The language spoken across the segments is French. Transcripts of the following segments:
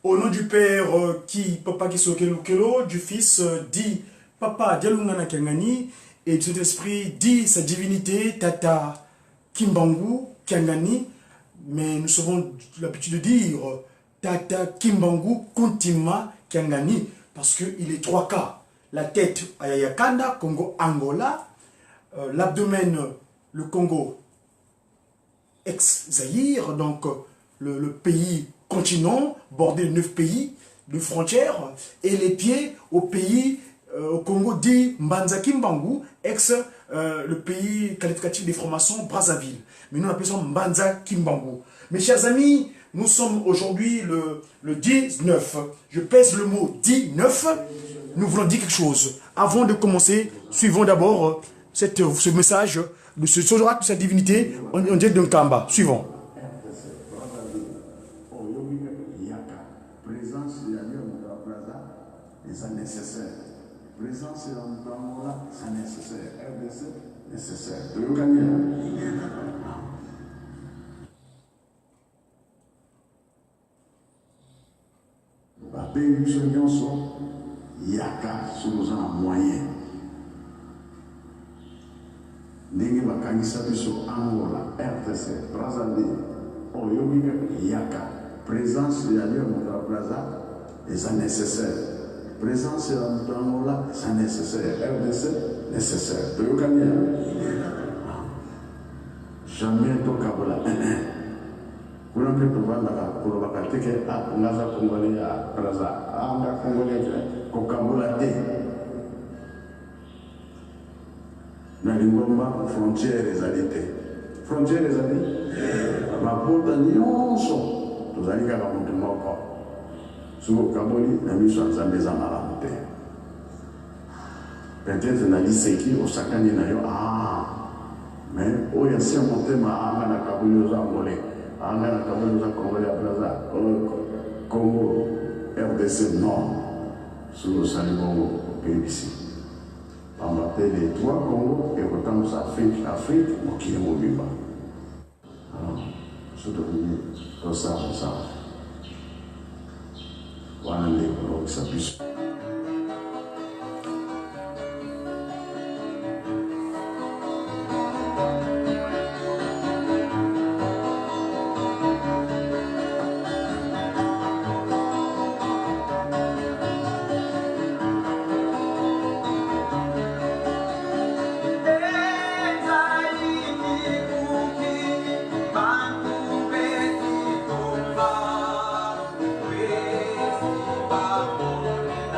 Au nom du Père qui, Papa qui Kelo, du Fils dit Papa Dialungana Kangani, et du Saint-Esprit dit sa divinité Tata Kimbangu Kangani, mais nous avons l'habitude de dire Tata Kimbangu Kuntima Kangani, parce qu'il est 3 cas. La tête à Yakanda, Congo Angola, l'abdomen le Congo ex-Zaïre, donc le pays continent, bordé de 9 pays de frontières, et les pieds au pays, au Congo dit Mbanza Kimbangu, le pays qualificatif des formations Brazzaville. Mais nous l'appelons Mbanza Kimbangu. Mes chers amis, nous sommes aujourd'hui le 19. Je pèse le mot 19. Nous voulons dire quelque chose. Avant de commencer, suivons d'abord ce message de ce oracle de sa divinité, on dit d'un Kamba. Suivons. C'est nécessaire. Présence et l'environnement là, c'est nécessaire. RDC, nécessaire. Tu veux gagner? La périllation sont yaka sur nos moyens. N'ayez pas kanisa biso Angola, RDC, Brazzaville, Oyomika, yaka. Présence et l'environnement de la plaza, c'est nécessaire. Présence et l'environnement là, c'est nécessaire. RDC, nécessaire. Tu veux gagner? Jamais to kabola 1-1. Vous n'avez pas pour la pratique à Naza Congolais à Plaza. Anga Congolais, Kokabola D. Nalingomba, frontières les alités. Frontières les alités. Ma porte nyonso. Vous allez faire un montement encore. Souvent, Kaboli, la mission de Zambé Zamara. Peut-être qu'on a dit c'est qui au Sakani Nayo. Ah, mais oh, il y a si un thème à Angana Kaboli aux Angolais. Angana Kaboli aux Congolais à Plaza. Congo, RDC Nord, sous le Salibongo, au pays ici. On va appeler les 3 Congo et autant Afrique, au Kinemobimba. Alors, je dois dire, tout ça. Voilà les colons qui s'appuient. Bye.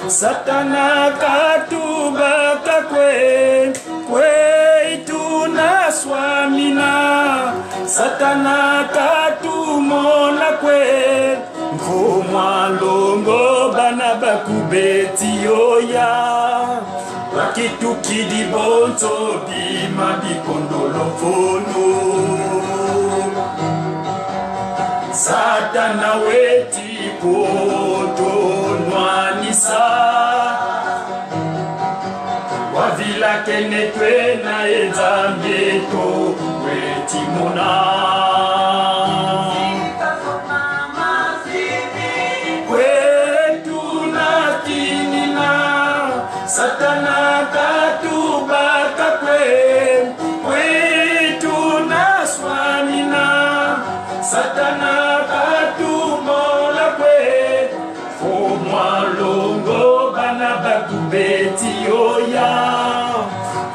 Satana katubaka kwe tunaswamina. Satana katumona kwe mfumwa longo bana bakubeti oya. Wakitukidi bonto bima bikondolo fono. Satana weti koto nwanisa. Wavila kenetwe na ezambeto weti mona. Kwetu na tinina. Satana katubaka kwetu na swamina. Satana katumola kwe fomwa longo bana bakubeti oya.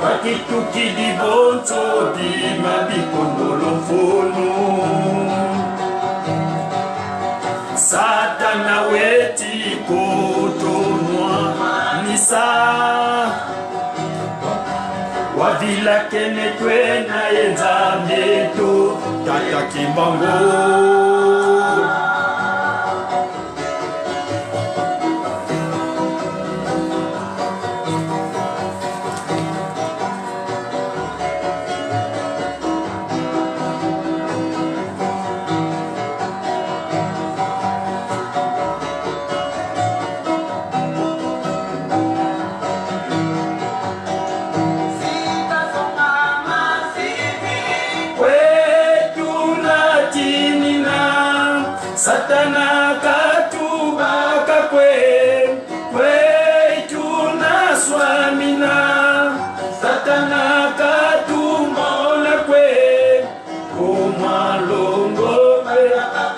Wakitukidi bonto bima bikondolo fono. Satana weti kotonwa nisa. Wavila kenetwe na enzambeto tata kimbango. Satana katubaka kwetu na swamina. Satana katumona kwe kumalongo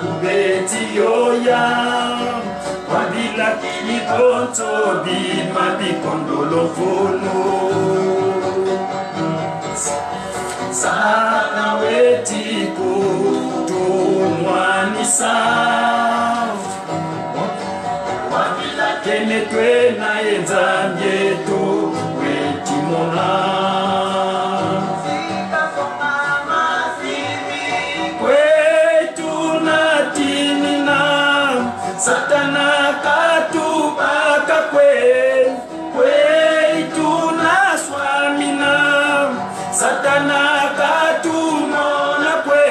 kubeti yoya. Wabila kiliponto bima bikondolo fono. Satana weti kutumwanisa. Wabila kenetwe na enzambeto weti mona. Satana katumona kwe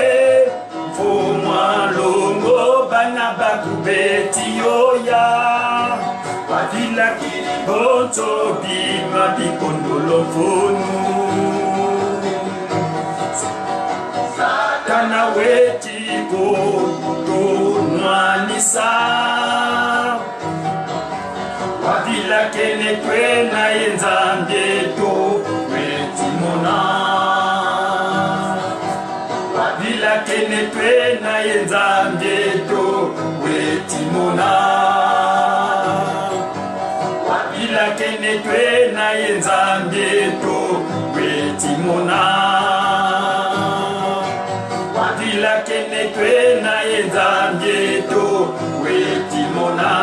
Mfumwa longo bana bakubeti yoya Wavila kiliboto bima bikondolo fonu Satana wetiko tonwanisa Wavila kene kwe na yenzambieto wetimona Wavila kene kwe na yenzambieto wetimona Wavila kene kwe na yenzambieto wetimona Wavila kene kwe na yenzambieto wetimona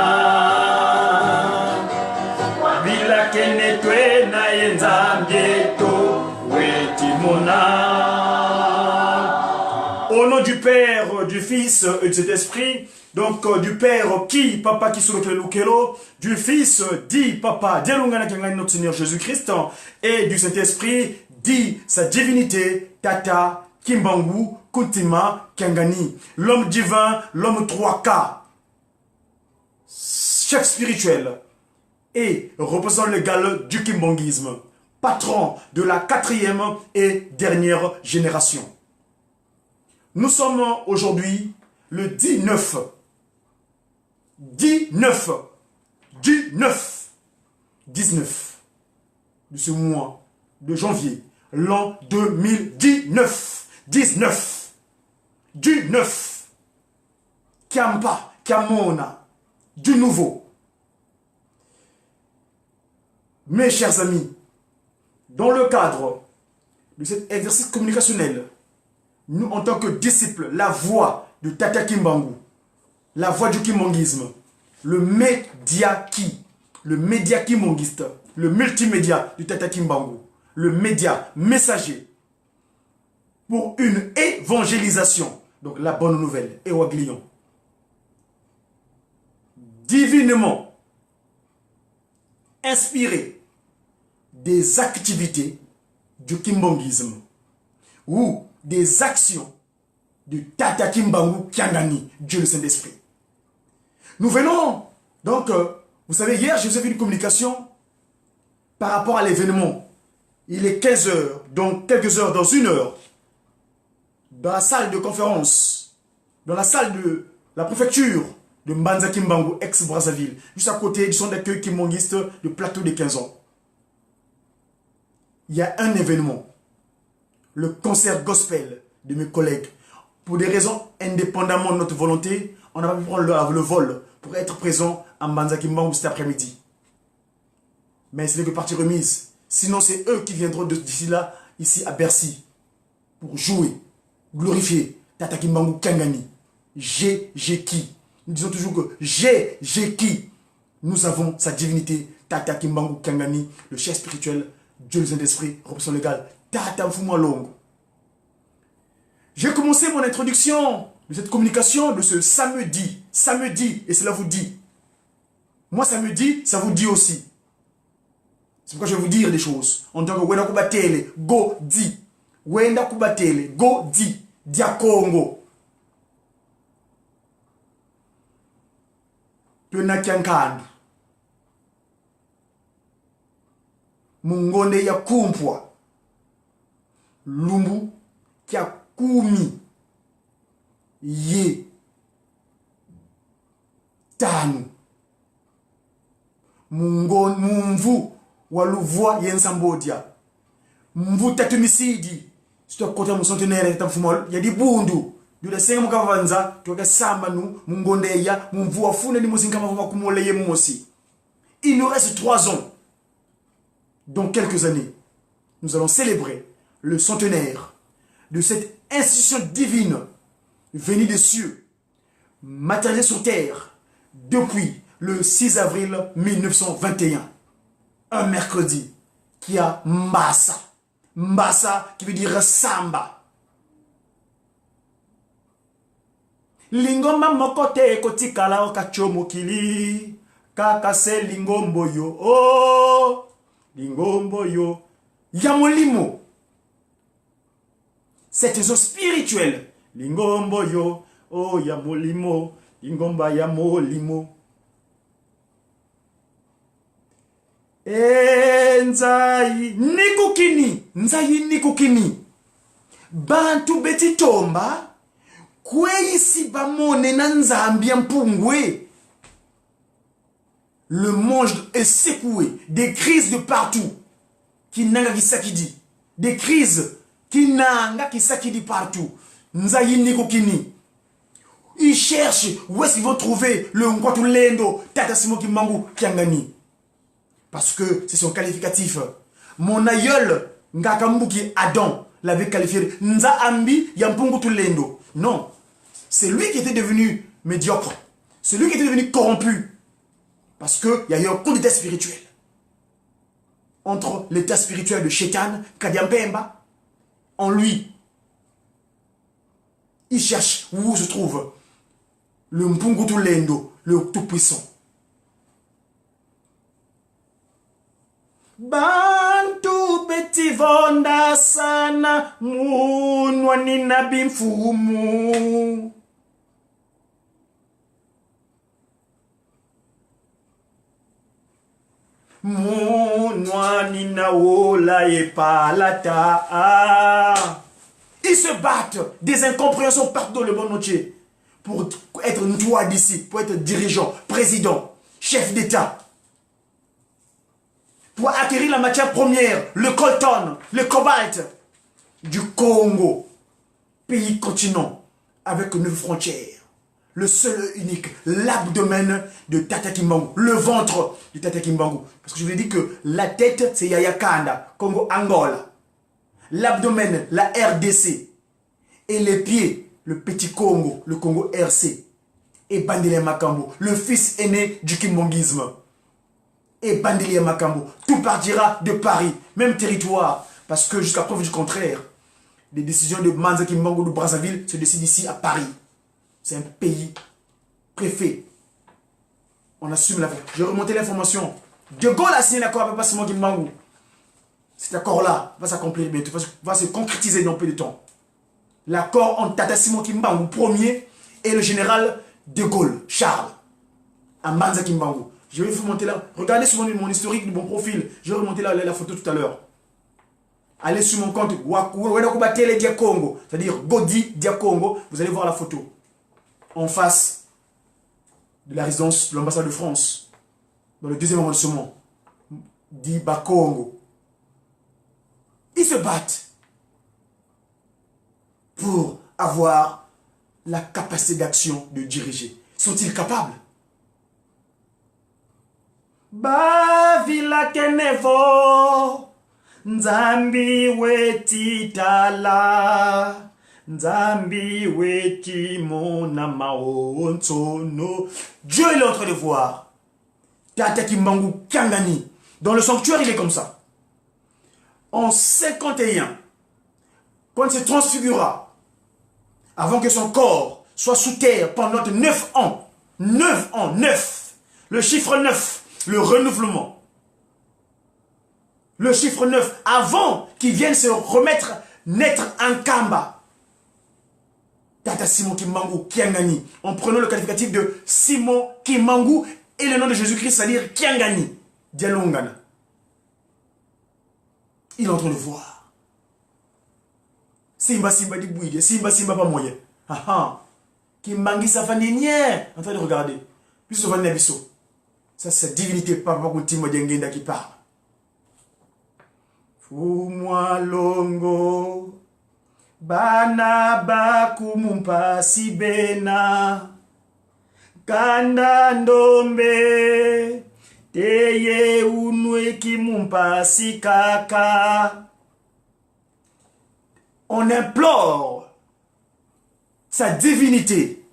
Au nom du Père, du Fils et de cet Esprit, donc du Père qui, Papa qui sur le Kelo, du Fils dit Papa, notre Seigneur Jésus-Christ, et du Saint-Esprit dit sa divinité, Tata Kimbangu Kuntima Kangani, l'homme divin, l'homme 3K, chef spirituel et représentant légal du kimbanguisme, patron de la 4e et dernière génération. Nous sommes aujourd'hui le 19 de ce mois de janvier, l'an 2019. 19 Kiampa, Kiamona, du nouveau. Mes chers amis, dans le cadre de cet exercice communicationnel, nous, en tant que disciples, la voix de Tata Kimbangu, la voix du kimbanguisme, le média kimbanguiste, le multimédia du Tata Kimbangu, le média messager pour une évangélisation, donc la bonne nouvelle, Ewaglion, divinement inspiré des activités du kimbanguisme ou des actions du Tata Kimbangu Kiangani, Dieu le Saint-Esprit. Nous venons, donc, vous savez, hier, je vous ai fait une communication par rapport à l'événement. Il est 15 h, donc quelques heures, dans une heure, dans la salle de conférence, dans la salle de la préfecture de Mbanza Kimbangu, ex-Brazzaville, juste à côté du centre d'accueil kimbanguiste de Plateau des 15 ans. Il y a un événement, le concert gospel de mes collègues. Pour des raisons indépendamment de notre volonté, on n'a pas pu prendre le vol pour être présent à Mbanza Kimbangu cet après-midi. Mais ce n'est que partie remise. Sinon, c'est eux qui viendront d'ici là, ici à Bercy, pour jouer, glorifier Tata Kimbangu Kiangani. J'ai qui. Nous disons toujours que j'ai qui. Nous avons sa divinité, Tata Kimbangu Kiangani, le chef spirituel, Dieu le Saint-Esprit, représentant légal, Tata Mfumwa Longo. J'ai commencé mon introduction de cette communication de ce samedi. Samedi, et cela vous dit. Moi, samedi, ça vous dit aussi. C'est pourquoi je vais vous dire des choses. En tant que Wenda Kubatele, go di. Wenda Kubatele, go di. Dia Congo. Tuna Kiankandu. Mungonde ya kumpwa. Lumbu kia kumi. Ye. Tanu. Mumvu. Waluvwa yensambodia. Mvu tatumisidi. Sito kota musontenere tamfumol. Yadi bundu. Yule senga mkavanza. Tuweke samba nu. Mungonde ya. Mvu wafune ni musinga mavuma kumole ye mosi. Il nous reste 3 ans. Dans quelques années, nous allons célébrer le centenaire de cette institution divine venue des cieux, matérialisée sur terre depuis le 6 avril 1921. Un mercredi qui a Mbassa. Mbassa qui veut dire samba. Lingoma mokote kotikala okachomokili. Kakase lingombo yo. Oh. Lingombo yo. Yamolimo. cette zone spirituelle. Lingombo yo, oh ya molimo, lingomba ya molimo. Nzai nikukini. Bantu beti tomba, kwe isi bamone na nzambi ya mpungwe. Le monde est secoué, des crises de partout. Kinanga kisakidi. Des crises kinanga kisakidi partout. Nzai nikukini. Ils cherchent où est-ce qu'ils vont trouver le Ngwatulendo, Tata Simo Kimbangu Kiangani. Parce que c'est son qualificatif. Mon aïeul, Ngakambuki Adam, l'avait qualifié Nzaambi Yampungu Tulendo. Non. C'est lui qui était devenu médiocre. C'est lui qui était devenu corrompu. Parce qu'il y a eu un coup d'état spirituel. Entre l'état spirituel de Shaitan, Kadiampemba, en lui. Il cherche où se trouve le Mpungu Tulendo, le Tout-Puissant. Bantu beti vonda sana munwani na bimfumu. Munwani na ola e palata. Ils se battent des incompréhensions partout dans le monde entier pour être une toi d'ici, pour être dirigeant, président, chef d'État. Pour acquérir la matière première, le coltan, le cobalt du Congo, pays continent avec 9 frontières. Le seul et unique, l'abdomen de Tata Kimbangu, le ventre de Tata Kimbangu. Parce que je vous ai dit que la tête, c'est Yaya Kanda, Congo-Angola. L'abdomen, la RDC. Et les pieds, le petit Congo, le Congo RC. Et Bandile Makambo, le fils aîné du kimbongisme. Et Bandile Makambo, tout partira de Paris, même territoire. Parce que jusqu'à preuve du contraire, les décisions de Manza Kimbangu de Brazzaville se décident ici à Paris. C'est un pays préfet. On assume la... J'ai remonté l'information. De Gaulle a signé l'accord avec Simon Kimbangu. Cet accord-là va s'accomplir bientôt, va se concrétiser dans peu de temps. L'accord entre Tata Simon Kimbangu, premier, et le général de Gaulle, Charles, à Manza Kimbangu. Je vais vous remonter là. Regardez sur mon historique, mon profil. Je vais remonter là la photo tout à l'heure. Allez sur mon compte Wakubatele Diakongo, c'est-à-dire Godi Diakongo. Vous allez voir la photo. En face de la résidence de l'ambassade de France, dans le 2e arrondissement, dit Bakongo. Ils se battent pour avoir la capacité d'action de diriger. Sont-ils capables? Bavila kenevo, Nzambi wetitala, Nzambi wetimona maontono. Dieu il est en train de voir. Tata Kimbangu Kiangani. Dans le sanctuaire, il est comme ça. En 51, quand il se transfigura, avant que son corps soit sous terre pendant 9 ans, 9 ans, 9, le chiffre 9, le renouvellement, le chiffre 9, avant qu'il vienne se remettre, naître en Kamba, Tata Simon Kimbangu Kiangani, en prenant le qualificatif de Simon Kimbangu et le nom de Jésus-Christ, c'est-à-dire Kiangani, Dialongana. Il est en train de voir. Simba Simba di Bouide, Simba Simba pas moyen. Kimbangi Safaninier, en train de regarder. Puis ce va Bisso. Ça c'est divinité, pas Timo Dengenda qui parle. Fou-moi longo, bana bakumumpa sibena, kanda ndombe. Teye unwe kimumpa sikaka. On implore sa divinité.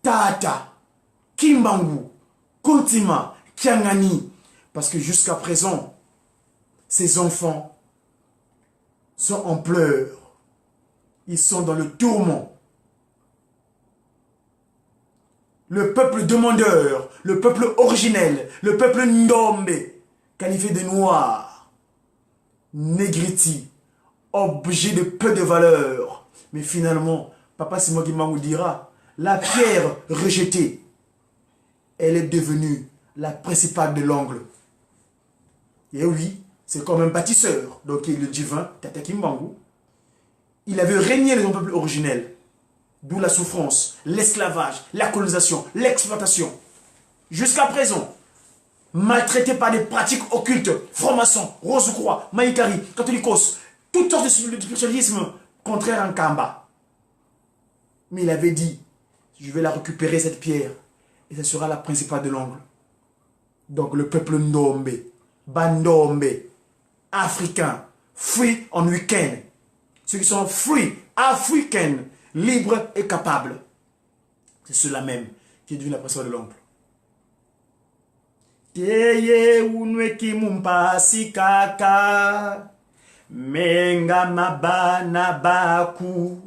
Tata Kimbangu Kontima Kiangani. Parce que jusqu'à présent, ces enfants sont en pleurs. Ils sont dans le tourment. Le peuple demandeur, le peuple originel, le peuple Ndombe, qualifié de noir, Negriti, objet de peu de valeur. Mais finalement, Papa Simon Kimbangu dira, la pierre rejetée, elle est devenue la principale de l'angle. Et oui, c'est comme un bâtisseur, donc le divin, Tata Kimbangu. Il avait régné les peuples originels, d'où la souffrance, l'esclavage, la colonisation, l'exploitation. Jusqu'à présent, maltraité par des pratiques occultes, francs-maçons, Rose-Croix, Maïkari, catholicos, toutes sortes de spiritualisme contraire à Nkamba. Mais il avait dit, je vais la récupérer cette pierre, et ce sera la principale de l'angle. Donc le peuple Ndombe, Bandombe, africain, free en week-end, ceux qui sont free, africains, libres et capables, c'est ceux-là même qui est devenu la principale de l'angle. Teye unwe kimumpasi kaka menga mabana baku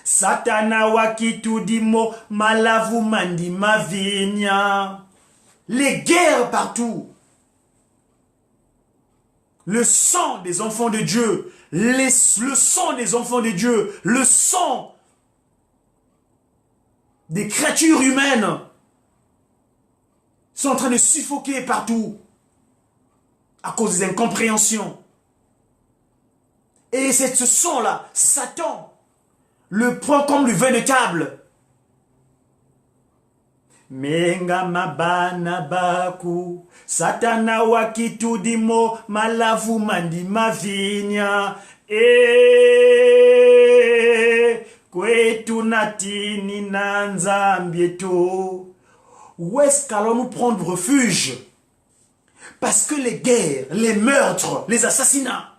satana wakitudimo malavu mandi mavinya. Les guerres partout, le sang des enfants de Dieu, le sang des enfants de Dieu, le sang des créatures humaines sont en train de suffoquer partout à cause des incompréhensions. Et c'est ce sang-là, Satan le prend comme le vin de table. Menga mabana baku satana wakitudimo malavu mandi mavinya kwetu natini na nzambieto. Où est-ce qu'allons nous prendre refuge? Parce que les guerres, les meurtres, les assassinats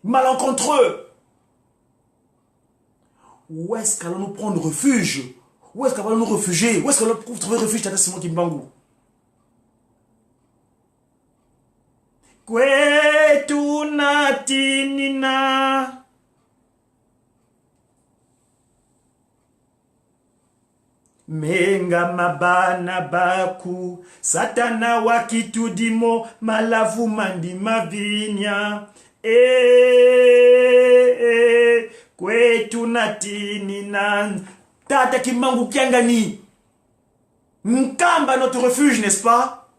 malencontreux, où est-ce qu'allons nous prendre refuge? Où est-ce qu'allons nous réfugier? Où est-ce qu'allons trouver refuge, Tata Simon Kimbangu? Kwetu natinina menga mabana baku satana wakitudimo malavu mandi mavinya kwetu natinina. Tata Kimbangu Kiangani, Nkamba notre refuge, n'est-ce pas?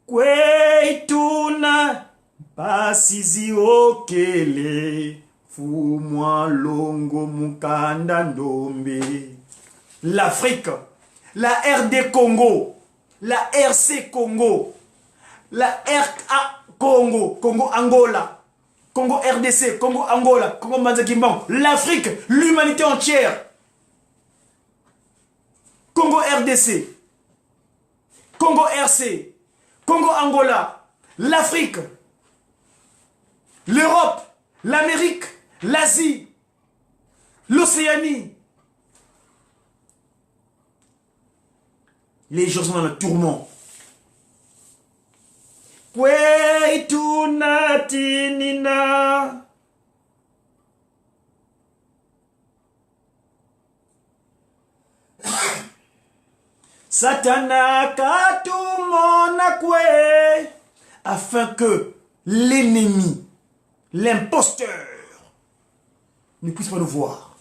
Kweituna pasizi okele fumwa longo mukanda ndombe. L'Afrique, la RD Congo, la RC Congo, la RA Congo, Congo Angola, Congo RDC, Congo Angola, Congo Manzakimban, l'Afrique, l'humanité entière. Congo RDC, Congo RC, Congo Angola, l'Afrique, l'Europe, l'Amérique, l'Asie, l'Océanie. Les gens sont dans le tourment. Kwetu natinina Satana katumona kwe, afin que l'ennemi, l'imposteur, ne puisse pas nous voir.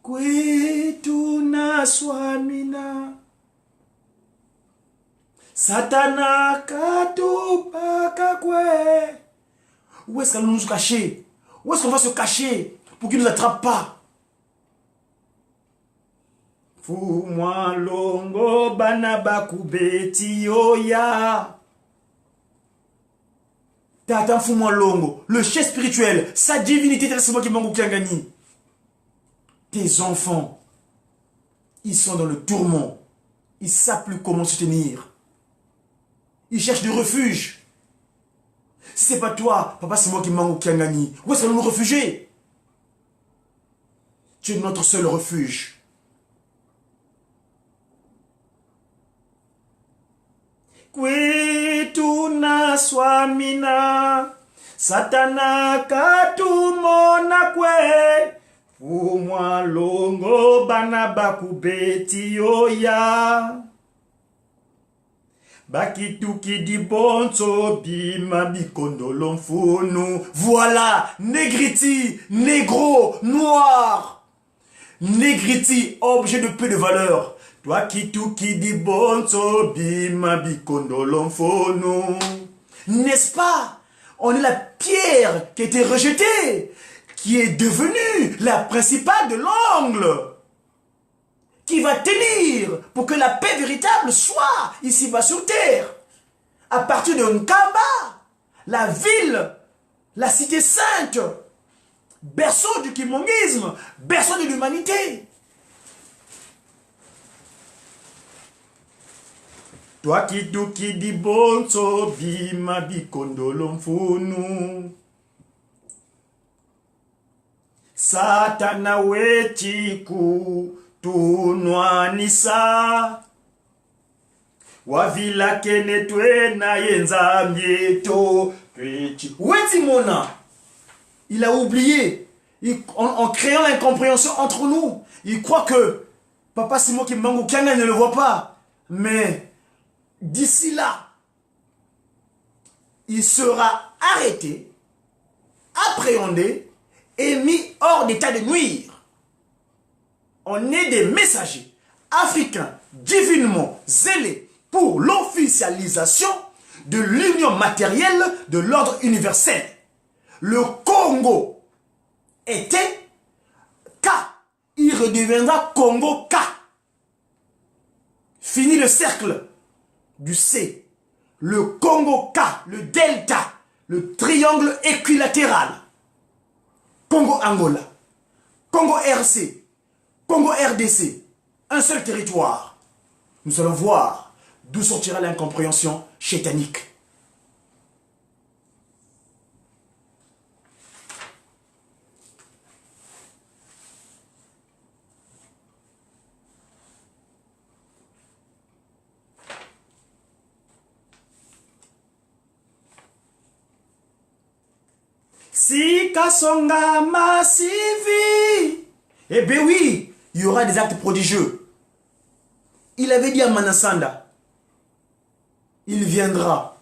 Kwetu na swamina Satana katupaka kwe. Où est-ce qu'on va nous cacher? Où est-ce qu'on va se cacher pour qu'il ne nous attrape pas? Fumwa longo banabaku beti oya. Tata Fumwa longo, le chef spirituel, sa divinité, c'est moi qui m'en Kiangani. Tes enfants, ils sont dans le tourment. Ils ne savent plus comment se tenir. Ils cherchent du refuge. Si ce n'est pas toi, papa, c'est moi qui manque Kiangani. Où est-ce qu'on va nous réfugier? Tu es notre seul refuge. Kwetu na swamina Satana katumona kwe Pour moi longo bana bakubeti oya. Bakituki di bonzo bima bikondolo mfunu. Voilà, Negriti, négro, noir. Negriti, objet de peu de valeur. Toi qui di bonzo bima bikondolo mfunu. N'est-ce pas? On est la pierre qui a été rejetée, qui est devenue la principale de l'angle, qui va tenir pour que la paix véritable soit ici-bas sur terre. À partir de Nkamba, la ville, la cité sainte, berceau du kimongisme, berceau de l'humanité. Toi qui di bonzo bima bikondolo mfunu. Satana wechiku tunwanisa. Wavila kene twena yenza mieto. Wetimona, il a oublié, en créant l'incompréhension entre nous. Il croit que Papa Simon Kimbangu Kyanga ne le voit pas. Mais d'ici là, il sera arrêté, appréhendé et mis hors d'état de nuire. On est des messagers africains divinement zélés pour l'officialisation de l'union matérielle de l'ordre universel. Le Congo était K, il redeviendra Congo K. Fini le cercle du C. Le Congo K, le delta, le triangle équilatéral. Congo-Angola, Congo-RC, Congo-RDC, un seul territoire. Nous allons voir d'où sortira l'incompréhension chétanique. Si Kasonga Massivi. Eh bien oui, il y aura des actes prodigieux. Il avait dit à Manasanda, il viendra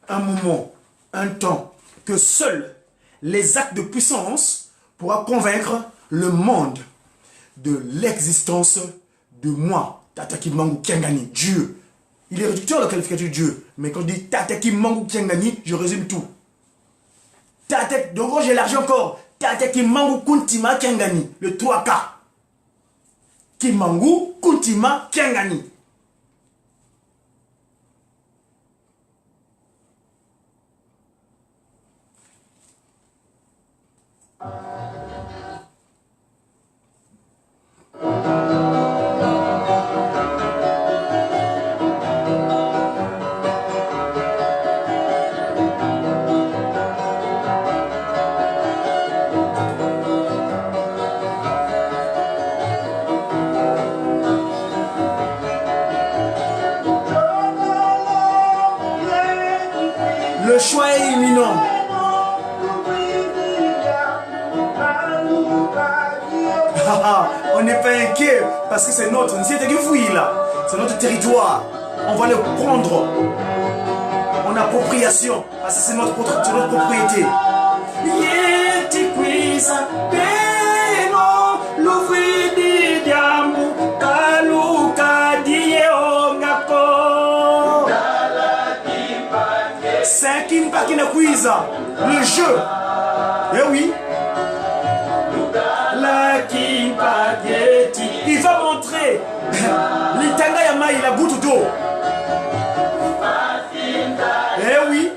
un moment, un temps, que seuls les actes de puissance pourront convaincre le monde de l'existence de moi, Tata Kimbangu Kyangani, Dieu. Il est réducteur le qualificatif de Dieu, mais quand je dis Tata Kimbangu Kyangani, je résume tout. Donc j'élargis encore. Tata Kimbangu Kuntima Kyangani, le 3K. Kimbangu Kuntima Kyangani. Le choix est imminent. On n'est pas inquiet parce que c'est notre. C'est notre territoire. On va le prendre en appropriation parce que c'est notre propriété. Le jeu. Eh oui. Il va montrer l'Itanga Yama, il a goutte d'eau. Eh oui.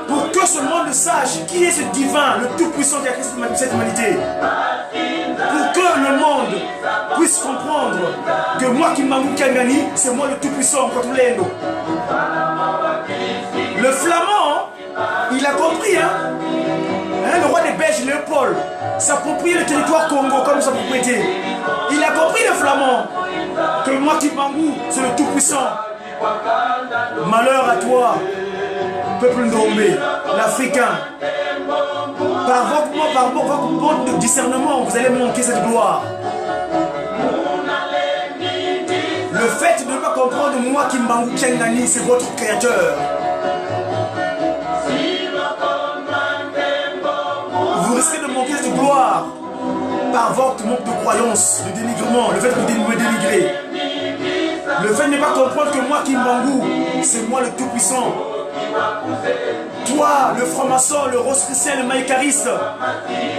Pour que ce monde sache qui est ce divin, le tout-puissant qui a créé cette humanité. Pour que le monde puisse comprendre que moi qui m'en Kangani, c'est moi le tout-puissant contre l'Endo. Le flamand, il a compris, hein, le roi des Belges, Léopold, s'approprie le territoire Congo comme sa propriété. Il a compris, le flamand, que moi qui Bangou, c'est le tout-puissant. Malheur à toi, peuple Ndombe, l'Africain. Par votre manque de discernement, vous allez manquer cette gloire. Le fait de ne pas comprendre moi Kimbangu Kiangani, c'est votre créateur. Vous risquez de manquer cette gloire par votre manque de croyance, de dénigrement, le fait de me dénigrer. Le fait de ne pas comprendre que moi Kimbangu, c'est moi le tout-puissant. Toi, le franc-maçon, le rose-chrétien, le maïcariste,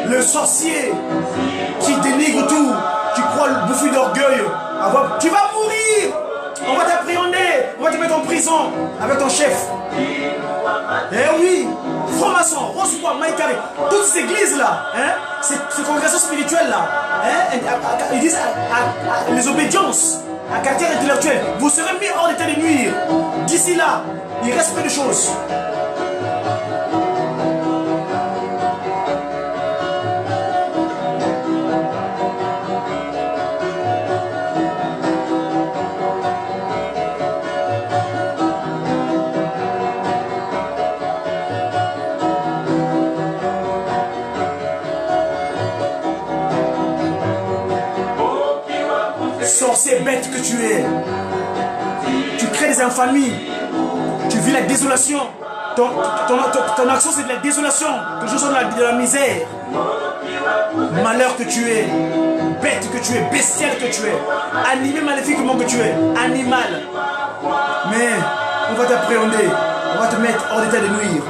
le sorcier qui dénigre tout, qui croit le bouffi d'orgueil, tu vas mourir, on va t'appréhender, on va te mettre en prison avec ton chef. Eh oui, franc-maçon, rose-croix, maïcariste, toutes ces églises-là, hein, ces congrégations spirituelles-là, hein, ils disent les obédiences à caractère intellectuel, vous serez mis hors d'état de nuire. D'ici là, il reste peu de choses. Sorcier bête que tu es, tu crées des infamies, tu vis la désolation, ton action c'est de la désolation, quelque chose de la misère. Malheur que tu es, bête que tu es, bestial que tu es, animé maléfiquement que tu es, animal. Mais on va t'appréhender, on va te mettre hors d'état de nuire.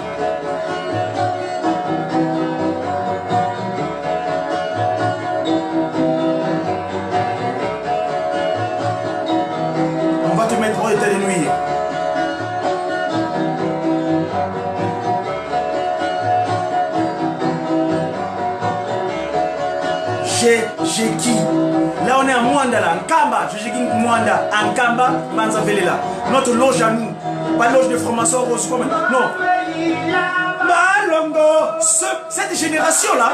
J'ai qui? Là on est à Mwanda là, en Kamba, j'ai qui Mwanda, en Kamba, Manzavele là. Notre loge à nous, pas loge de franc-maçon, non. Malongo, cette génération là,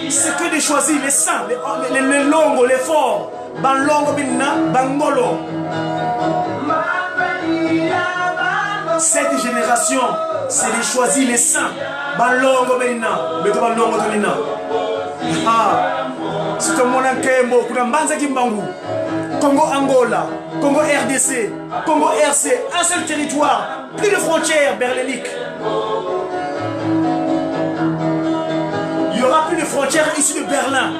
c'est que des choisis, les saints, les longos, les forts. Banlongo binna, bangolo. Cette génération, c'est les choisis, les saints. Banlongo binna, mais banlongo binna. Ah. C'est comme mon Kembo, Mbanza Kimbangu, Congo Angola, Congo RDC, Congo RC, un seul territoire, plus de frontières berliniques. Il n'y aura plus de frontières issues de Berlin.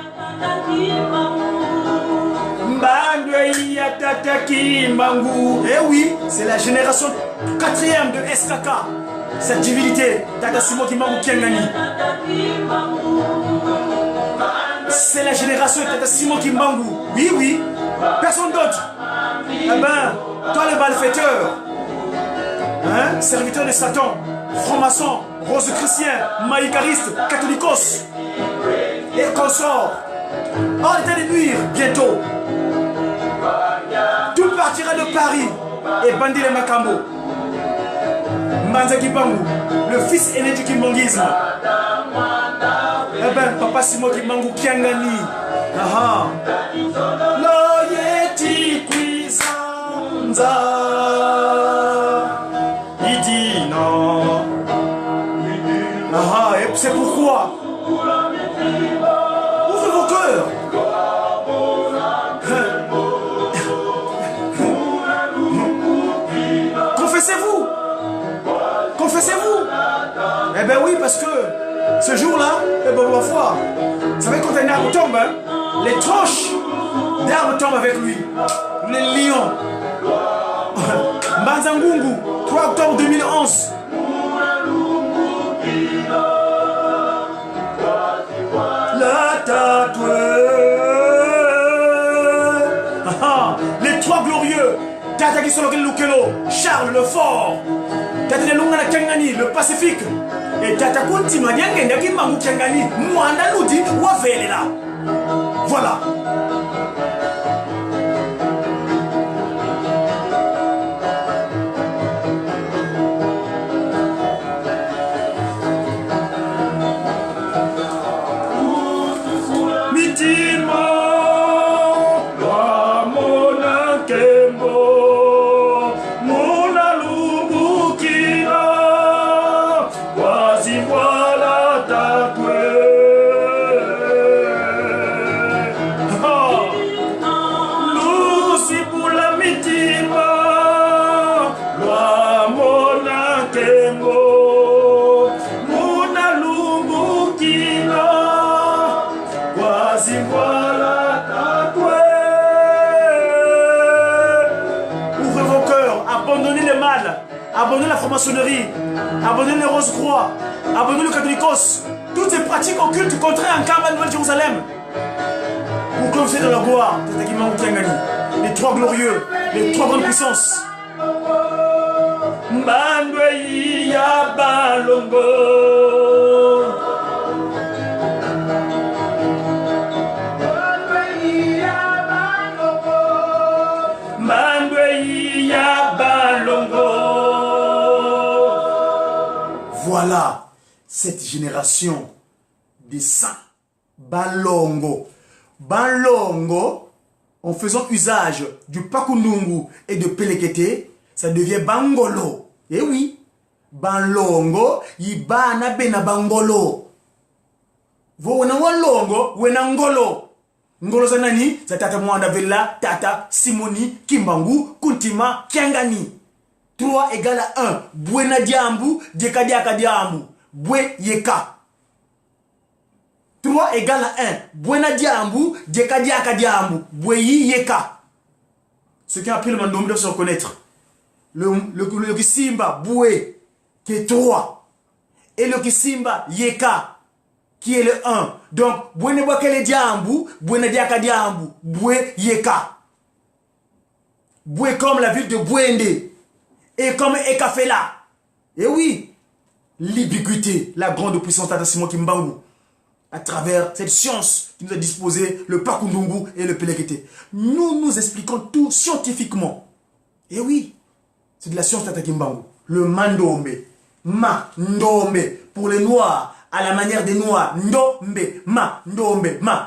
Eh oui, c'est la génération 4e de SKK, cette divinité, Tata Simo Kimbangu Kiangani. C'est la génération de Tata Simon Kimbangu. Oui, oui. Personne d'autre. Eh ben, toi le malfaiteur, hein, serviteur de Satan, franc-maçon, rose-chrétien, maïcariste, catholicos et consort. Hors d'état de nuire, bientôt. Tout partira de Paris et Bandile Makambo. Mbanza Kimbangu, le fils aîné du kimbanguisme. Eh ben, Papa Simon Kimbangu Kiangani. Aha. Loyeti Kwisanza. Idina. Aha, et c'est pourquoi. Ouvrez vos cœurs. Confessez-vous. Confessez-vous. Eh ben oui, parce que ce jour-là, eh ben, ma foi, vous savez quand un arbre tombe, hein, les tranches d'arbres tombent avec lui. Les lions. Mbanzangungu, 3 octobre 2011. La tatouée. Les 3 glorieux. Tata Kisolokel Lukelo, Charles le Fort. Tata Lungana Kiangani, le Pacifique. Et Tata Kunti Manyanga Ndakimbangu Kiangani, Mwanda Ludi, Wavelela. Voilà. Voilà ta abandonner la franc-maçonnerie, abandonner les Rose-Croix, abandonner le catholicos, toutes ces pratiques occultes contraires en Karma Nouvelle-Jérusalem. Pour que vous soyez dans la gloire, les trois glorieux, les trois grandes puissances. Mbandwe ya balongo Voilà cette génération des saints. Balongo. Balongo, en faisant usage du Pakundungu et de Pelekete, ça devient Bangolo. Eh oui. Balongo, Yibana Bena Bangolo. Wena Walongo, Wena Ngolo. Ngolo Zanani, c'est Tata Mwanda Vella, Tata, Simoni, Kimbangu, Kuntima, Kiangani. 3 égale à 1. Buena Diambu, Diekadiaka Diambu. Bue Yeka. 3 égale à 1. Buena Diambu, Diekadiaka Diambu. Bue Yeka. Ceux qui ont appris le mandom doivent se reconnaître. Le Kisimba, Bue, qui est 3. Et le Kisimba, Yeka, qui est le 1. Donc, Buena Wakele Diambu, Buena Diaka Diambu. Bue Yeka. Bue comme la ville de Buende. Et comme Ekafela. Et oui, l'ubiquité, la grande puissance Tata Simon Kimbangu, à travers cette science qui nous a disposé le Pakundungu et le Pelekete. Nous expliquons tout scientifiquement. Et oui, c'est de la science Tata Kimbangu. Le Mandombe, Ndombe, pour les Noirs, à la manière des Noirs. Ndombe,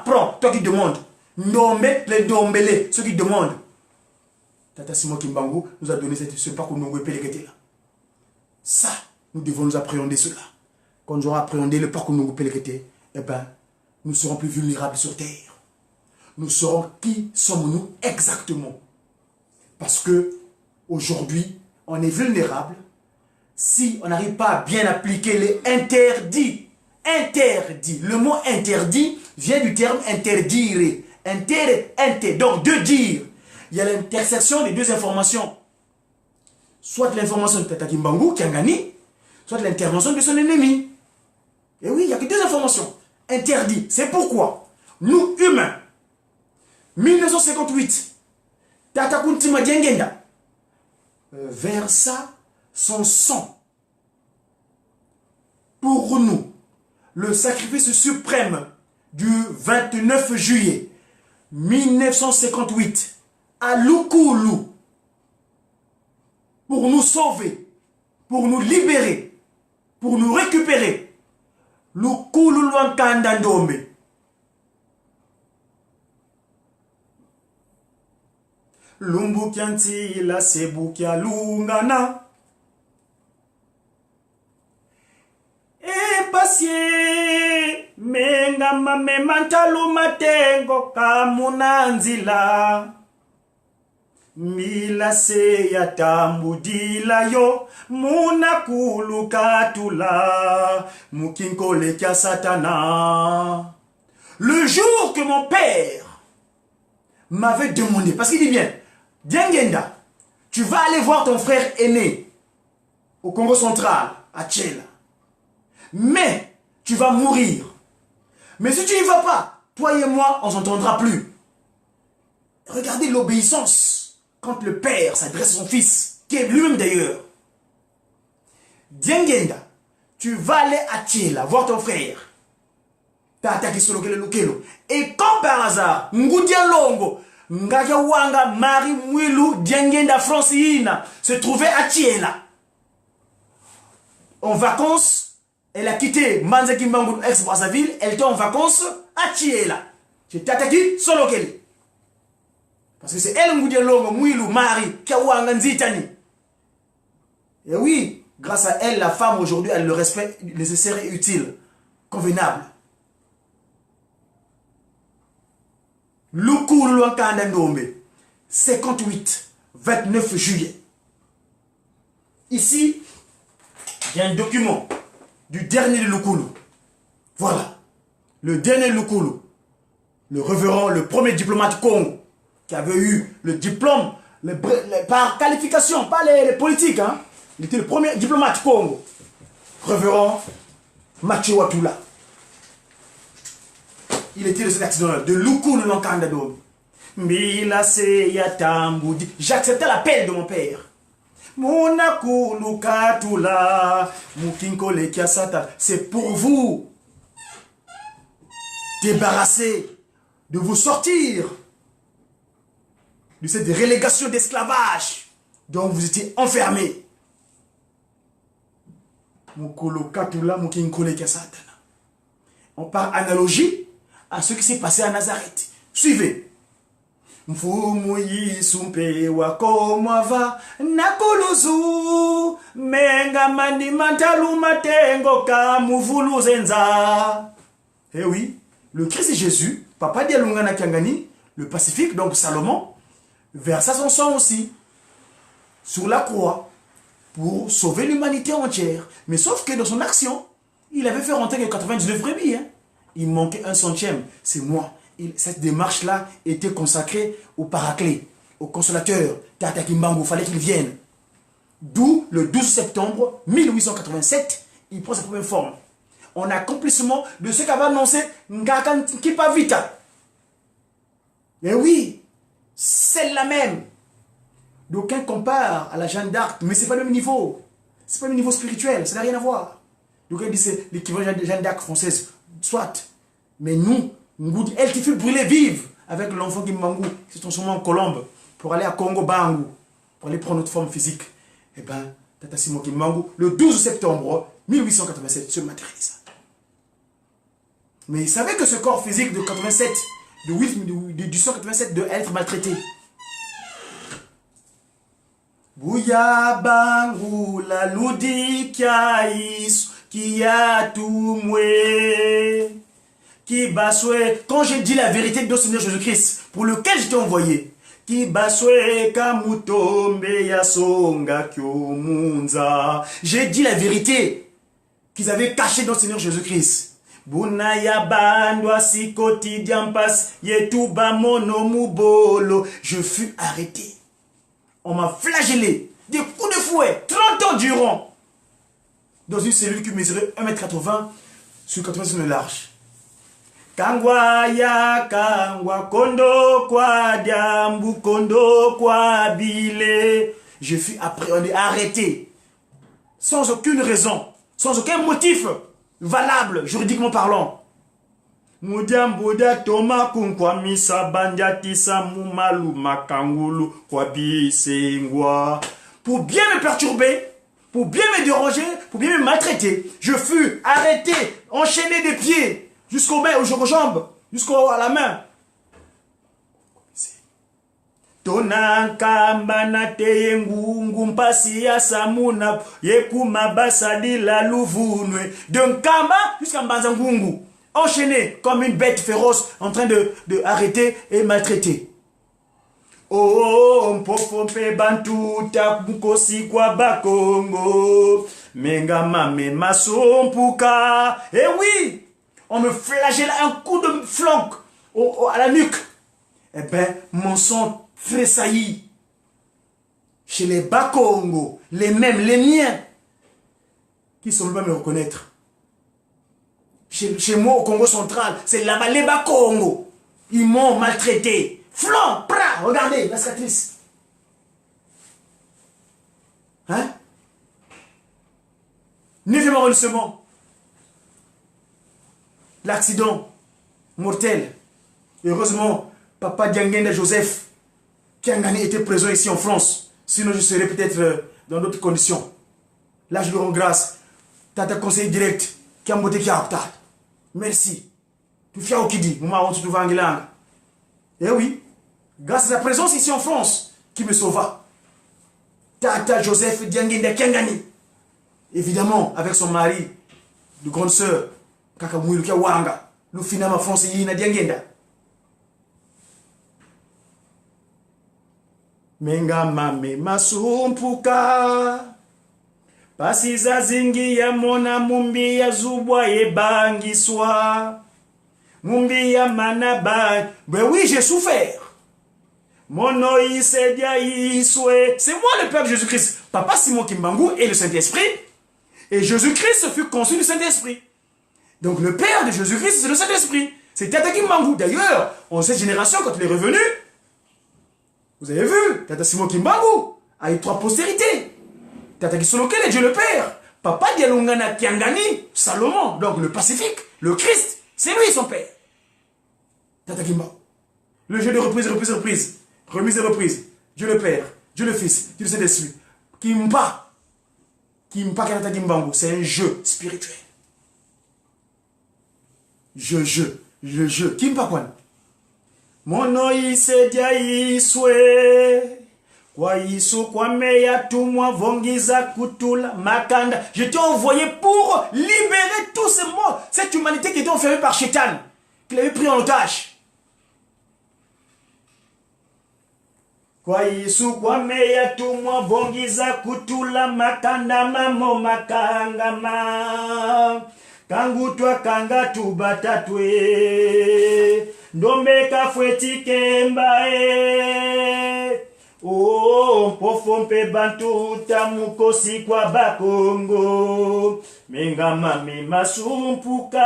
prends, toi qui demandes. Ndombe, les Dombele, ceux qui demandent. Tata Simon Kimbangu nous a donné ce Pakundungu et Pelekete là. Ça, nous devons nous appréhender cela. Quand nous aurons appréhendé le Pakundungu et Pelekete, eh ben, nous serons plus vulnérables sur terre. Nous saurons qui sommes-nous exactement. Parce que aujourd'hui, on est vulnérable si on n'arrive pas à bien appliquer les interdits. Interdit. Le mot interdit vient du terme interdire. Donc de dire. Il y a l'intersection des deux informations. Soit l'information de Tata Kimbangu, Kiangani, soit l'intervention de son ennemi. Et oui, il n'y a que deux informations. Interdit. C'est pourquoi nous, humains, 1958, Tata Kuntima Diengenda versa son sang pour nous. Le sacrifice suprême du 29 juillet 1958 à Lukulu, pour nous sauver, pour nous libérer, pour nous récupérer. Lukulu Lwankanda Ndombe. Lumbu Kianti la Sebukia Lungana. E pasie menga mame mantalu matengo kamunanzila. Mila se ya tambudila yo munakulu katula mukinkole kya satana. Le jour que mon père m'avait demandé, parce qu'il dit bien, Diengenda, tu vas aller voir ton frère aîné au Congo central, à Tchela. Mais tu vas mourir. Mais si tu n'y vas pas, toi et moi, on ne s'entendra plus. Regardez l'obéissance quand le père s'adresse à son fils, qui est lui-même d'ailleurs. Diengenda, tu vas aller à Tchela, voir ton frère. Et comme par hasard, Ngudia Longo, Ngaja Wanga, Marie Mwilu, Diengenda Francina se trouvait à Tchela. En vacances, elle a quitté Manza Kimbangu, ex-Brazzaville, elle était en vacances à Tchela. C'est Tataki Solokeli. Parce que c'est elle, Ngudia Longo, Mwilu, Marie, Kiawanga Nzitani. Et oui, grâce à elle, la femme aujourd'hui a le respect nécessaire et utile, convenable. Lukulu Lwankanda Ndombe, 58, 29 juillet. Ici, il y a un document du dernier de Lukulu. Voilà. Le dernier Lukulu. Le révérend, le premier diplomate Congo, qui avait eu le diplôme par qualification, pas les politiques, hein. Il était le premier diplomate Congo. Révérend Mathieu Watula. Il était de cet accident-là, de Luku le Lankanda Dom. J'acceptais l'appel de mon père. C'est pour vous débarrasser, de vous sortir de cette relégation d'esclavage dont vous étiez enfermés. On par analogie à ce qui s'est passé à Nazareth. Suivez. Mfumu yisumpe wako mwava nakuluzu menga mani mantalu matengo kamuvulu zenza. Eh oui, le Christ et Jésus, Papa Dialungana Kiangani, le Pacifique, donc Salomon, versa son sang aussi sur la croix pour sauver l'humanité entière. Mais sauf que dans son action, il avait fait rentrer que 99 brebis. Hein. Il manquait un centième, c'est moi. Cette démarche-là était consacrée au Paraclet, au Consolateur, Tata Kimbangu, il fallait qu'il vienne. D'où, le 12 septembre 1887, il prend sa première forme. En accomplissement de ce qu'avait annoncé Ngakan Kipa Vita. Et oui, celle-là même. D'aucuns comparent à la Jeanne d'Arc, mais ce n'est pas le même niveau. Ce n'est pas le même niveau spirituel, ça n'a rien à voir. D'aucuns disent c'est l'équivalent de Jeanne d'Arc française, soit. Mais nous, elle qui fut brûlée vive avec l'enfant Kimbangu, qui se transforme en colombe, pour aller à Congo Bangu, pour aller prendre notre forme physique. Eh bien, Tata Simon Kimbangu, le 12 septembre 1887, se matérialise. Mais il savait que ce corps physique de 87, de 1887, doit être maltraité. Bouya Bangu, la loudi kiaïs, kia tumwe. Qui baswe, quand j'ai dit la vérité de notre Seigneur Jésus-Christ, pour lequel j'étais envoyé, qui baswe kamutombe yasonga kyomunza. J'ai dit la vérité qu'ils avaient cachée dans le Seigneur Jésus-Christ. Bunaya bandwa sikoti diampas yetuba mono mubolo. Je fus arrêté. On m'a flagellé. Des coups de fouet, 30 ans durant. Dans une cellule qui mesurait 1,80 m sur 80 cm de large. Kangwa ya kangwa kondo kwa diambu kondo kwa bile. Je fus appréhendé, arrêté, sans aucune raison, sans aucun motif valable, juridiquement parlant. Mudiambuda toma kunkwa misa bandiatisa mumalu makangulu kwa bisengwa. Pour bien me perturber, pour bien me déranger, pour bien me maltraiter, je fus arrêté, enchaîné des pieds. Jusqu'aux mains, aux jambes, jusqu'à la main. Tonankamba na teyengungu mpasi ya samuna yekuma basadi la louvunwe. De Nkamba jusqu'à Mbanzangungu. Enchaîné comme une bête féroce en train de arrêter et maltraiter. Oh, mpofompe bantuta mukosi kwa bakongo. Mengama me masompuka. Eh oui! On me flagelle un coup de flanc à la nuque. Eh bien, mon sang tressaillit. Chez les Bakongo, les mêmes, les miens, qui ne semblent pas me reconnaître. Chez moi, au Congo central, c'est là-bas, les Bakongo. Ils m'ont maltraité. Flanc, pra, regardez la cicatrice. Hein? 9e arrondissement. L'accident mortel. Heureusement, Papa Diangenda Joseph Kiangani était présent ici en France. Sinon, je serais peut-être dans d'autres conditions. Là, je lui rends grâce. Tata conseiller direct. Kiambote Kiapta. Merci. Tu fais au Kidi. Eh oui. Grâce à sa présence ici en France, qui me sauva. Tata Joseph Diangenda Kiangani. Évidemment, avec son mari, de grande sœur, Kaka Mwilukia Wanga, le finalement français Yina Diangenda. Menga mame masumpuka. Pasiza zingi ya mona mumbi ya zubwa e bangiswa. Mumbi ya manaba. Ben oui, j'ai souffert. Monoïse Diaïswe. C'est moi le Père de Jésus-Christ. Papa Simon Kimbangu et le Saint-Esprit. Et Jésus-Christ fut conçu du Saint-Esprit. Donc le Père de Jésus-Christ, c'est le Saint-Esprit. C'est Tata Kimbangu. D'ailleurs, en cette génération, quand il est revenu, vous avez vu, Tata Simon Kimbangu a eu 3 postérités. Tata Kisolokele est Dieu le Père. Papa Dialungana Kiangani, Salomon, donc le Pacifique, le Christ, c'est lui son Père. Tata Kimbangu. Le jeu de reprise, reprise, reprise. Remise et reprise. Dieu le Père, Dieu le Fils, Dieu le Saint-Esprit. Kimpa. Kimpa Tata Kimbangu, c'est un jeu spirituel. Je. Kimpa Kwan. Monoïse Diaïswe. Kwa Isu kwa meya tumwa vongiza kutula makanda. Je t'ai envoyé pour libérer tous ces morts, cette humanité qui était enfermée par Shaitan, qu'il avait pris en otage. Kwa Isu kwa meya tumwa vongiza kutula makanda mamo makangama. Kangutwa kanga tubatatwe. Ndombe kafwetike mbae. Oh, pofompe bantu tamukosi kwa bakongo. Mengamami masumpuka.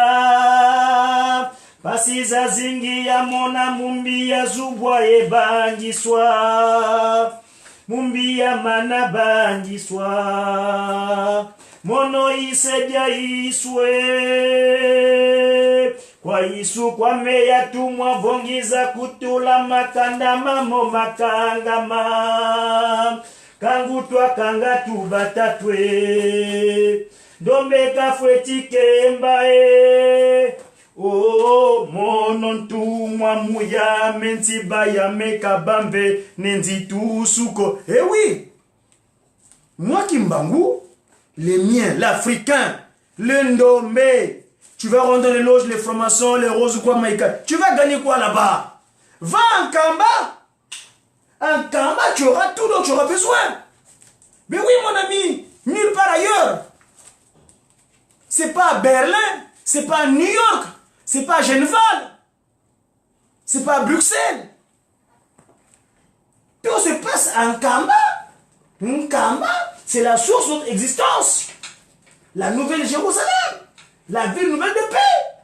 Pasiza zingi ya mona mumbi ya zubwa e bangiswa. Mumbi ya mana bangiswa. Monoïse Diaïswe. Kwa Isu kwa meya tumwa vongiza kutula makanda mamo makangama. Kangutwa kanga tubatatwe. Ndombe kafwetike mbae. Oh, mono ntumwa muya mentiba ya mekabambe nenzi tusuko. Eh oui, moi Kimbangu, les miens, l'Africain, le Ndombe, tu vas rendre les loges, les francs-maçons, les roses ou quoi, Maïka. Tu vas gagner quoi là-bas? Va en Kamba. En Kamba, tu auras tout dont tu auras besoin. Mais oui, mon ami, nulle part ailleurs. C'est pas à Berlin, c'est pas à New York, c'est pas à Genval, c'est pas à Bruxelles. Tout se passe en Kamba. Nkamba, c'est la source de notre existence. La nouvelle Jérusalem. La ville nouvelle de paix.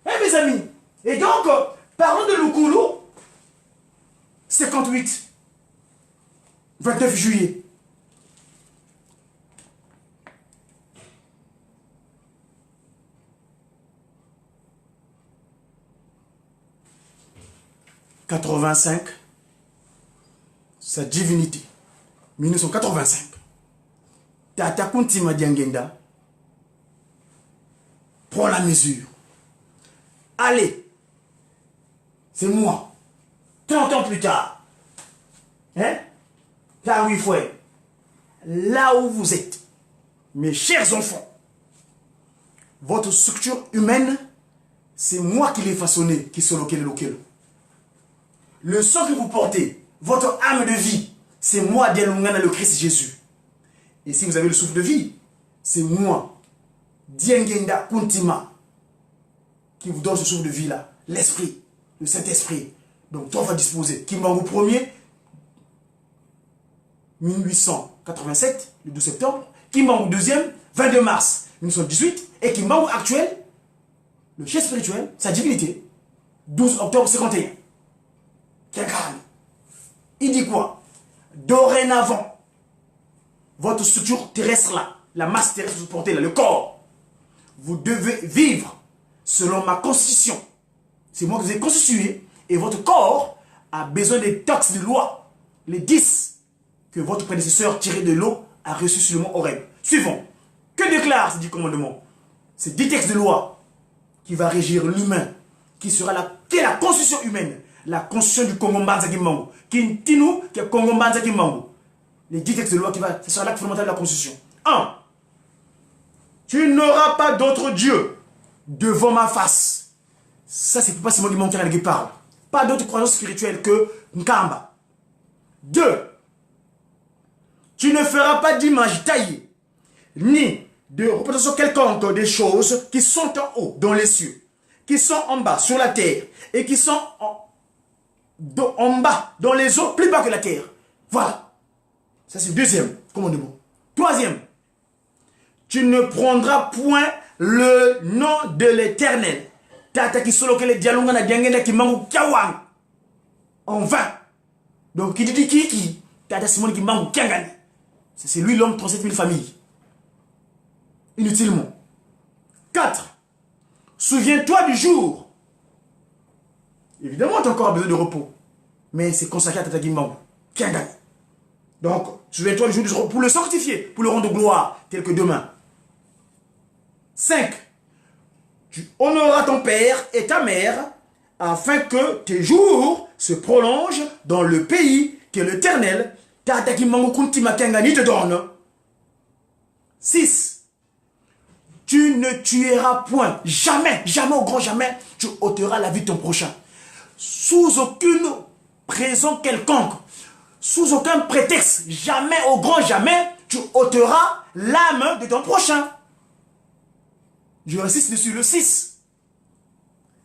Eh mes amis. Et donc, parlons de Lukulu. 58. 29 juillet. « 85, sa divinité. 1985. Tata Kuntima Diangenda prend la mesure. Allez, c'est moi. 30 ans plus tard. Hein? Car oui, frère, là où vous êtes, mes chers enfants, votre structure humaine, c'est moi qui l'ai façonné, qui sont loquel. Le sang que vous portez, votre âme de vie, c'est moi, Dialungana, le Christ Jésus. Et si vous avez le souffle de vie, c'est moi, Diengenda Kuntima, qui vous donne ce souffle de vie-là. L'Esprit, le Saint-Esprit. Donc, toi, on va disposer. Kimbangu 1er, 1887, le 12 septembre. Kimbangu 2e, 22 mars 1918. Et Kimbangu actuel, le chef spirituel, sa divinité, 12 octobre 51. Kinkarani. Il dit quoi? Dorénavant, votre structure terrestre là, la masse terrestre que vous portez là, le corps, vous devez vivre selon ma constitution. C'est moi qui vous ai constitué et votre corps a besoin des textes de loi, les 10 que votre prédécesseur tiré de l'eau a reçu sur le mont Horeb. Suivons. Que déclare ces 10 commandements? Ces 10 textes de loi qui va régir l'humain, qui est la constitution humaine, la constitution du Congo Mbanza Kimbangu, qui est Congo Mbanza Kimbangu. Les 10 textes de loi ce sera l'acte fondamental de la constitution. 1. Tu n'auras pas d'autre Dieu devant ma face. Ça, c'est pas Simon Kimbangu qui parle. Pas d'autre croyance spirituelle que Nkamba. 2. Tu ne feras pas d'image taillée, ni de représentation quelconque des choses qui sont en haut, dans les cieux, qui sont en bas, sur la terre, et qui sont en bas, dans les eaux, plus bas que la terre. Voilà. Ça, c'est le deuxième commandement. Troisième, tu ne prendras point le nom de l'Éternel. Tata qui solo que les dialogues na diangena qui mangu kiawang. En vain. Donc, qui dit qui? Tata Simon qui mangu kiangani. C'est lui l'homme 37 000 familles. Inutilement. 4. Souviens-toi du jour. Évidemment, tu as encore besoin de repos. Mais c'est consacré à Tata Kimbangu. Kiangani. Donc, souviens-toi du jour du repos pour le sanctifier, pour le rendre gloire, tel que demain. 5. Tu honoreras ton père et ta mère, afin que tes jours se prolongent dans le pays que l'Éternel, Tata Kimbangu Kuntima Kiangani, te donne. 6. Tu ne tueras point. Jamais, jamais au grand jamais, tu ôteras la vie de ton prochain. Sous aucune raison quelconque, sous aucun prétexte, jamais au grand jamais, tu ôteras l'âme de ton prochain. Je insiste dessus, le 6.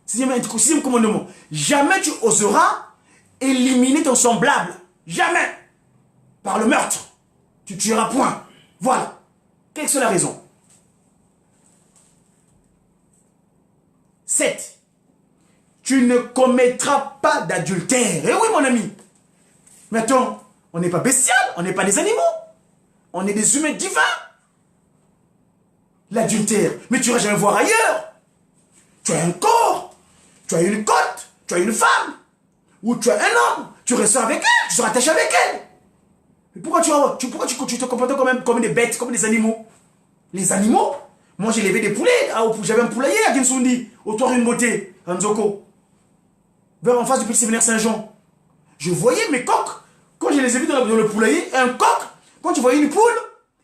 Sixième commandement. Jamais tu oseras éliminer ton semblable. Jamais. Par le meurtre. Tu tueras point. Voilà. Quelle est la raison? 7. Tu ne commettras pas d'adultère. Eh oui, mon ami. Mais attends, on n'est pas bestial, on n'est pas des animaux. On est des humains divins. L'adultère. Mais tu ne vas jamais voir ailleurs. Tu as un corps, tu as une côte, tu as une femme. Ou tu as un homme, tu restes avec elle, tu seras attaché avec elle. Mais pourquoi tu te comportes comme des bêtes, comme des animaux? Les animaux? Moi, j'ai élevé des poulets. J'avais un poulailler à Kinsundi, au Tour d'une beauté, à Nzoko. Vers en face du petit séminaire Saint-Jean. Je voyais mes coqs. Quand je les ai vus dans le poulailler, un coq, quand tu voyais une poule,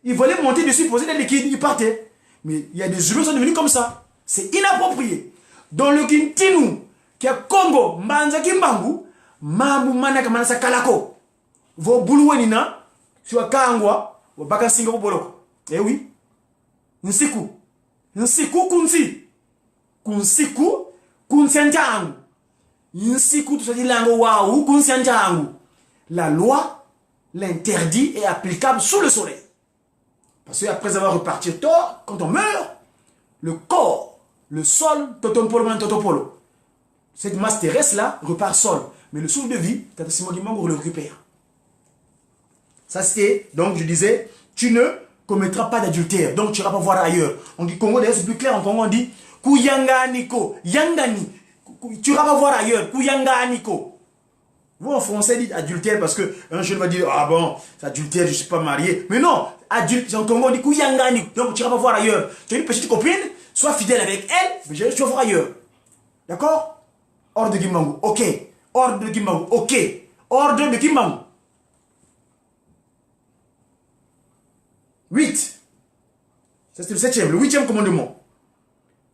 il volait monter dessus, poser des liquides, il partait. Mais il y a des humains qui sont devenus comme ça. C'est inapproprié. Dans le Kintinu, qui a Congo, Mbanza Kimbangu, Mamu Manaka Manasa Kalako, Vo Buluwenina, sur Kangwa, Vo Bakasinga Boloko. Eh oui. Nsiku. Nsiku kunsi. Kunsiku kunsianjangu. Nsiku tout ça dit lango waou kunsianjangu. La loi, l'interdit est applicable sous le soleil. Parce qu'après avoir reparti tort, quand on meurt, le corps, le sol, totopolo. Cette masse terrestre là repart sol. Mais le souffle de vie, Tata Simon Kimbangu le récupère. Ça c'était, donc je disais, tu ne commettras pas d'adultère, donc tu n'iras pas voir ailleurs. On dit Congo, d'ailleurs c'est plus clair, en Congo on dit Kuyanganiko, Yangani, tu n'iras pas voir ailleurs, Kuyanganiko. Vous en français dites adultère parce qu'un jeune va dire, ah bon, c'est adultère, je ne suis pas marié. Mais non, adulte, en Congo on dit Kuyanganiko, donc tu n'iras pas voir ailleurs. Tu as une petite copine, sois fidèle avec elle, mais tu vas voir ailleurs. D'accord? Ordre de Kimbangu, ok. Ordre de Kimbangu, ok. Ordre de Kimbangu. 8. Ça c'est le 7e, le 8e commandement.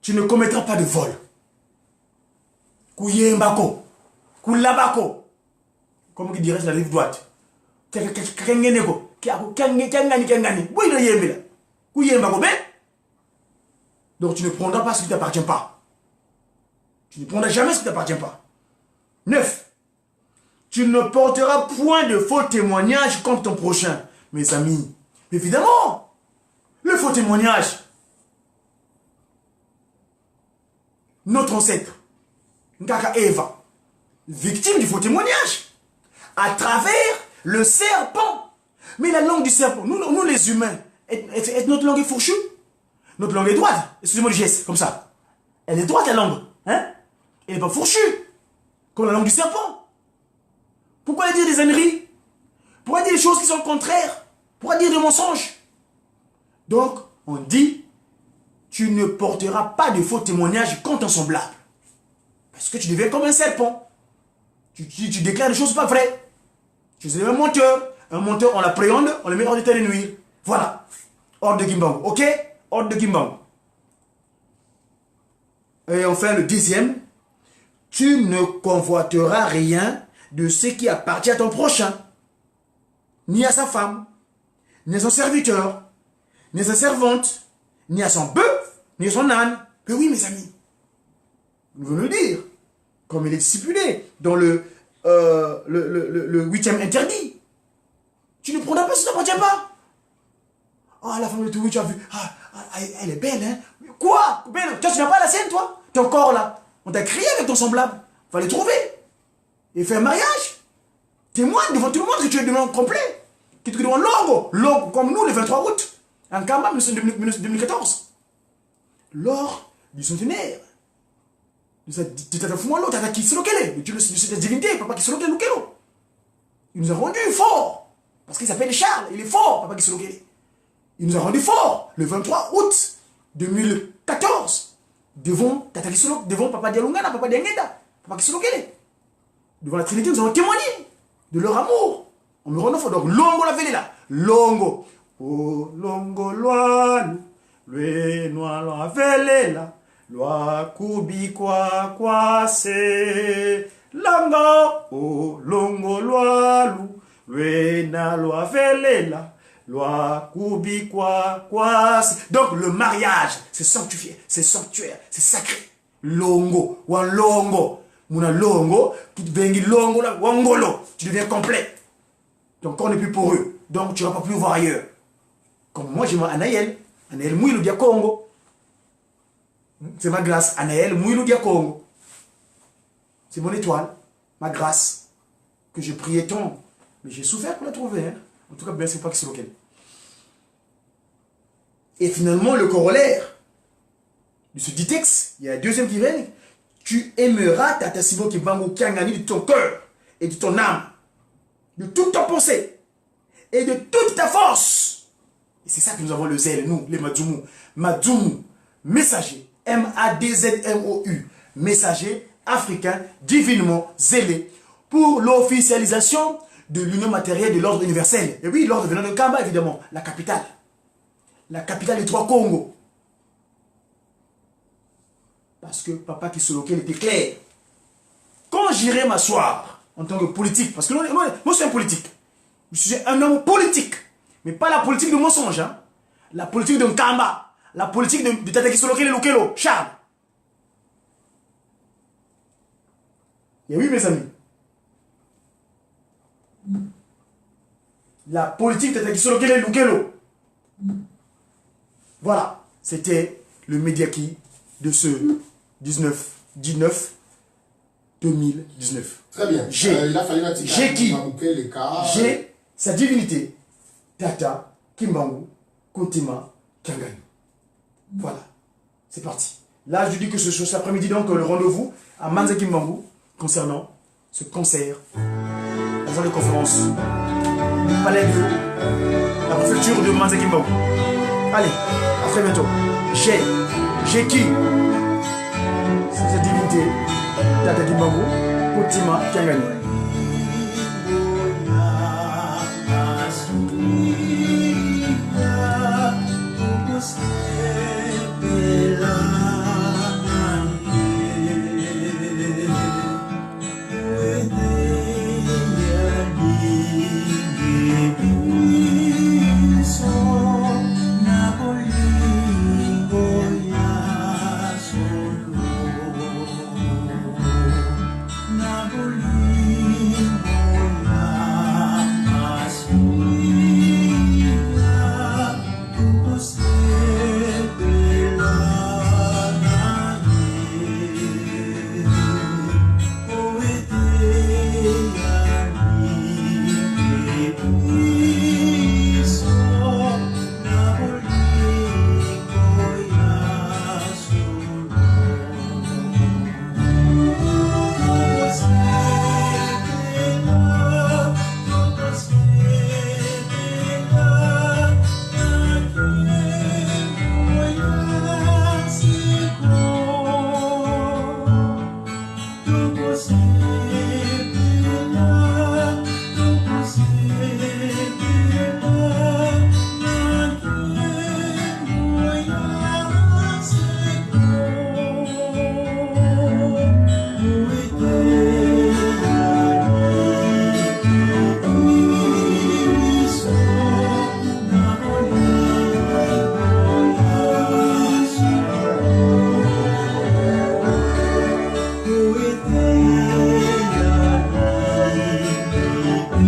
Tu ne commettras pas de vol. Kouyembako. Koulabako. Comme il dirait sur la rive droite. Kengeneko. Kengani. Kouyembako. Donc tu ne prendras pas ce qui ne t'appartient pas. Tu ne prendras jamais ce qui ne t'appartient pas. 9. Tu ne porteras point de faux témoignages contre ton prochain. Mes amis. Évidemment, le faux témoignage. Notre ancêtre, Nkaka Eva, victime du faux témoignage, à travers le serpent. Mais la langue du serpent, nous les humains, notre langue est fourchue. Notre langue est droite. Excusez-moi le geste, comme ça. Elle est droite la langue. Hein? Elle n'est pas fourchue. Comme la langue du serpent. Pourquoi dire des âneries? Pourquoi dire des choses qui sont contraires? Pourquoi dire des mensonges? Donc, on dit, tu ne porteras pas de faux témoignages contre ton semblable. Parce que tu deviens comme un serpent. Tu déclares des choses pas vraies. Tu es un menteur. Un menteur, on l'appréhende, on le met hors d'état de nuire. Voilà. Ordre de Kimbangu. Ok? Ordre de Kimbangu. Et enfin, le 10e, tu ne convoiteras rien de ce qui appartient à ton prochain, ni à sa femme, ni à son serviteur, ni à sa servante, ni à son bœuf, ni à son âne. Mais oui, mes amis, nous venons le dire, comme il est stipulé dans le le 8e interdit. Tu ne prendras pas si ça ne t'appartient pas. Ah, la femme de Toulouse, tu as vu. Ah, elle est belle, hein. Quoi? Belle? Toi, tu n'as pas la sienne, toi? Tu es encore là. On t'a crié avec ton semblable. Va les trouver. Et faire un mariage. Témoigne devant tout le monde que tu es devant complet. Que tu es devant Longo. Longo, comme nous, le 23 août. En Kamba, 2014. Lors du centenaire. De Tata Fumalo, Tata Kisolokele. De cette divinité, Papa Kisolokele Lukelo. Il nous a rendu fort. Parce qu'il s'appelle Charles. Il est fort, Papa Kisolokele. Il nous a rendu fort le 23 août 2014 devant Tata Kisolo, devant Papa Dialungana, Papa Diangeda, Papa Kisolokele. Devant la Trinité, nous avons témoigné de leur amour. On me rend fort. Donc, Longo la vélé là. Longo. Oh, Longo loalu. Le noir la vélé là. Loi kubi kwa se. Longo. Oh, Longo loalu. Le na loi vélé là. Loi kubi kwa se. Donc, le mariage, c'est sanctifié, c'est sanctuaire, c'est sacré. Longo. Ou Longo. Muna longo, qui vengi longo là, wangolo, tu deviens complet. Ton corps n'est plus pour eux. Donc tu ne vas pas plus voir ailleurs. Comme moi j'ai mon Anaël Mouilou Dia Congo. C'est ma grâce, Anaël Mouilou Dia Congo. C'est mon étoile, ma grâce, que j'ai prié tant. Mais j'ai souffert pour la trouver. Hein. En tout cas, bien c'est pas que c'est lequel. Et finalement, le corollaire de ce dit texte, il y a un deuxième qui vient. Tu aimeras Tata Simon Kimbangu Kiangani de ton cœur et de ton âme, de toute ta pensée et de toute ta force. Et c'est ça que nous avons le zèle, nous, les Madzoumou. Madzoumou, messager, M-A-D-Z-M-O-U, messager africain divinement zélé pour l'officialisation de l'union matérielle de l'ordre universel. Et oui, l'ordre venant de Kamba, évidemment, la capitale des trois Congos. Parce que Papa Kisolokele était clair. Quand j'irai m'asseoir en tant que politique, parce que moi je suis un politique, je suis un homme politique, mais pas la politique de mensonge, hein? La politique de Nkamba, la politique de Tata Kisolokele Lukelo, Charles. Et oui, mes amis, la politique de Tata Kisolokele Lukelo. Voilà, c'était le Mediaki de ce 19 2019. Très bien. J'ai qui? J'ai sa divinité, Tata Kimbangu Kotima Kiangani. Voilà, c'est parti. Là, je dis que ce cet après-midi, donc, le rendez-vous à Manza Kimbangu concernant ce concert, la salle de conférence, le palais de la préfecture de Manza Kimbangu. Allez, à très bientôt. J'ai qui? C'est sa divinité, Tata Kimbangu, Kotima Kiangani. Napoli.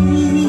Amen.